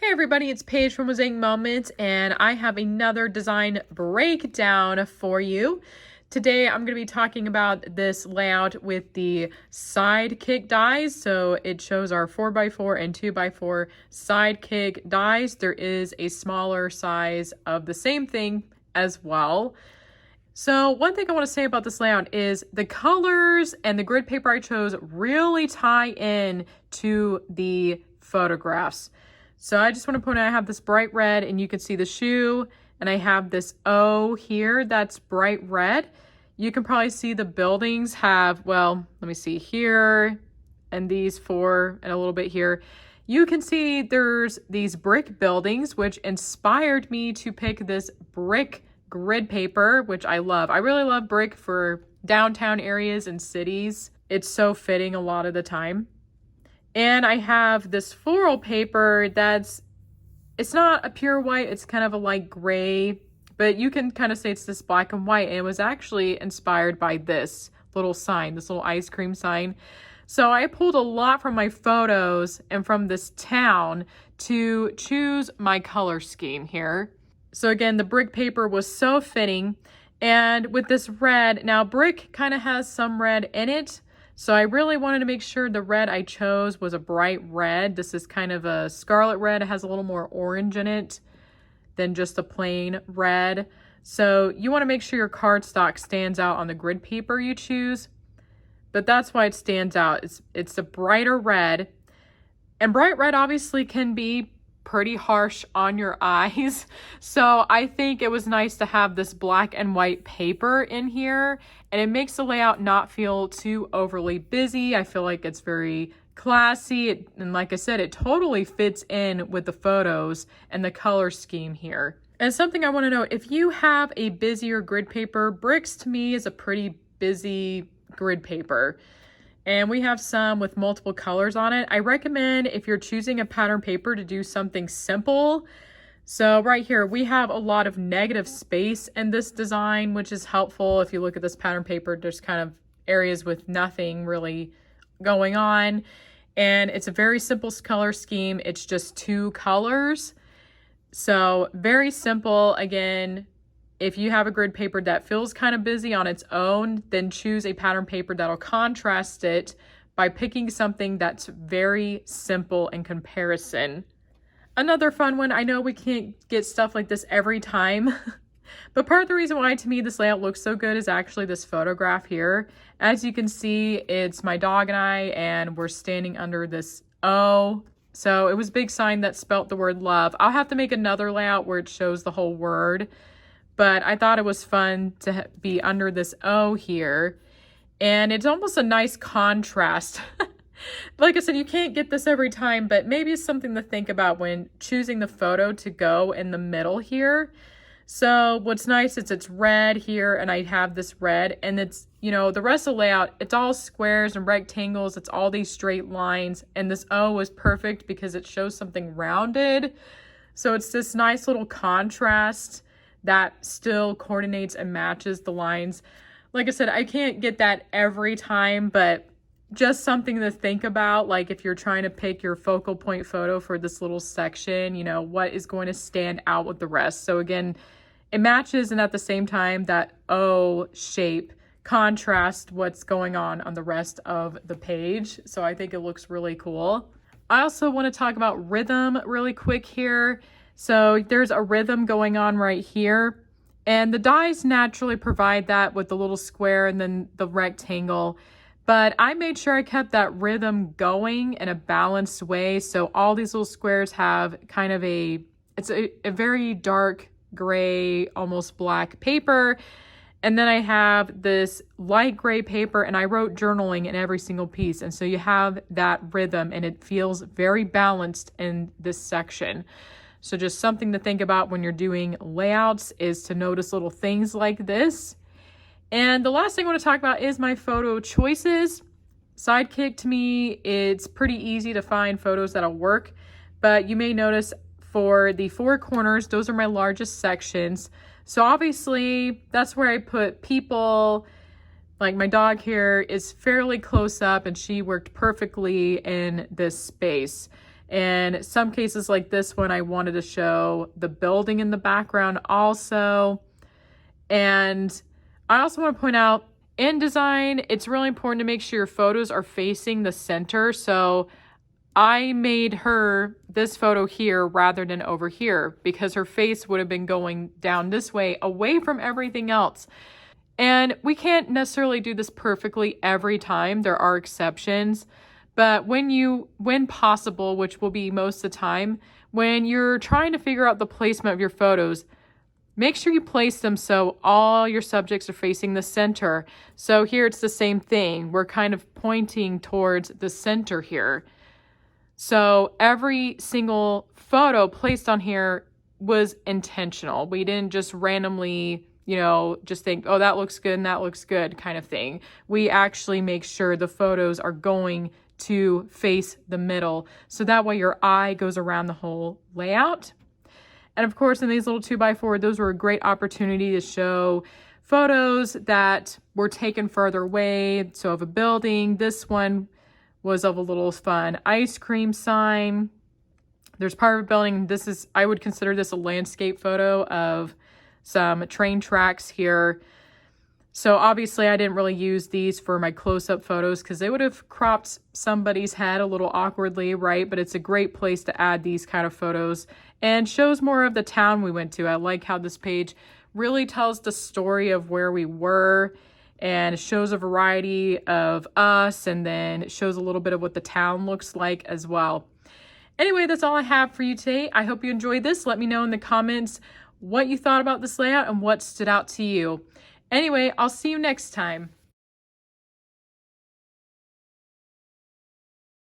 Hey everybody, it's Paige from Mosaic Moments, and I have another design breakdown for you. Today I'm going to be talking about this layout with the Sidekick dies. So it shows our 4x4 and 2x4 Sidekick dies. There is a smaller size of the same thing as well. So one thing I want to say about this layout is the colors and the grid paper I chose really tie in to the photographs. So I just want to point out I have this bright red and you can see the shoe, and I have this O here that's bright red. You can probably see the buildings have, well, let me see here, and these four and a little bit here. You can see there's these brick buildings, which inspired me to pick this brick grid paper, which I love. I really love brick for downtown areas and cities. It's so fitting a lot of the time. And I have this floral paper it's not a pure white, it's kind of a light gray, but you can kind of say it's this black and white, and it was actually inspired by this little sign, this little ice cream sign. So I pulled a lot from my photos and from this town to choose my color scheme here. So again, the brick paper was so fitting. And with this red, now brick kind of has some red in it. So I really wanted to make sure the red I chose was a bright red. This is kind of a scarlet red. It has a little more orange in it than just a plain red. So you want to make sure your cardstock stands out on the grid paper you choose. But that's why it stands out. It's a brighter red. And bright red obviously can be pretty harsh on your eyes. So I think it was nice to have this black and white paper in here, and it makes the layout not feel too overly busy. I feel like it's very classy. And like I said, it totally fits in with the photos and the color scheme here. And something I want to know, if you have a busier grid paper, bricks to me is a pretty busy grid paper. And we have some with multiple colors on it. I recommend, if you're choosing a pattern paper, to do something simple. So right here, we have a lot of negative space in this design, which is helpful. If you look at this pattern paper, there's kind of areas with nothing really going on. And it's a very simple color scheme. It's just two colors. So very simple. Again, if you have a grid paper that feels kind of busy on its own, then choose a pattern paper that'll contrast it by picking something that's very simple in comparison. Another fun one, I know we can't get stuff like this every time, but part of the reason why to me this layout looks so good is actually this photograph here. As you can see, it's my dog and I, and we're standing under this O. So it was a big sign that spelt the word love. I'll have to make another layout where it shows the whole word. But I thought it was fun to be under this O here. And it's almost a nice contrast. Like I said, you can't get this every time, but maybe it's something to think about when choosing the photo to go in the middle here. So what's nice is it's red here, and I have this red, and it's, you know, the rest of the layout, it's all squares and rectangles. It's all these straight lines. And this O is perfect because it shows something rounded. So it's this nice little contrast that still coordinates and matches the lines. Like I said, I can't get that every time, but just something to think about. Like if you're trying to pick your focal point photo for this little section, you know, what is going to stand out with the rest. So again, it matches, and at the same time, that O shape contrasts what's going on the rest of the page. So I think it looks really cool. I also want to talk about rhythm really quick here. So there's a rhythm going on right here, and the dies naturally provide that with the little square and then the rectangle. But I made sure I kept that rhythm going in a balanced way. So all these little squares have kind of it's a very dark gray, almost black paper. And then I have this light gray paper, and I wrote journaling in every single piece. And so you have that rhythm, and it feels very balanced in this section. So just something to think about when you're doing layouts is to notice little things like this. And the last thing I want to talk about is my photo choices. Sidekick, to me, it's pretty easy to find photos that'll work, but you may notice for the four corners, those are my largest sections. So obviously that's where I put people. Like my dog here is fairly close up, and she worked perfectly in this space. And some cases like this one, I wanted to show the building in the background also. And I also want to point out, in design, it's really important to make sure your photos are facing the center. So I made her this photo here rather than over here because her face would have been going down this way away from everything else. And we can't necessarily do this perfectly every time. There are exceptions. But when possible, which will be most of the time, when you're trying to figure out the placement of your photos, make sure you place them so all your subjects are facing the center. So here it's the same thing. We're kind of pointing towards the center here. So every single photo placed on here was intentional. We didn't just randomly, just think, oh, that looks good and that looks good kind of thing. We actually make sure the photos are going to face the middle. So that way your eye goes around the whole layout. And of course, in these little 2x4, those were a great opportunity to show photos that were taken further away. So of a building, this one was of a little fun ice cream sign. There's part of a building. I would consider this a landscape photo of some train tracks here. So obviously I didn't really use these for my close-up photos because they would have cropped somebody's head a little awkwardly, right? But it's a great place to add these kind of photos and shows more of the town we went to. I like how this page really tells the story of where we were, and it shows a variety of us, and then it shows a little bit of what the town looks like as well. Anyway, that's all I have for you today. I hope you enjoyed this. Let me know in the comments what you thought about this layout and what stood out to you. Anyway, I'll see you next time.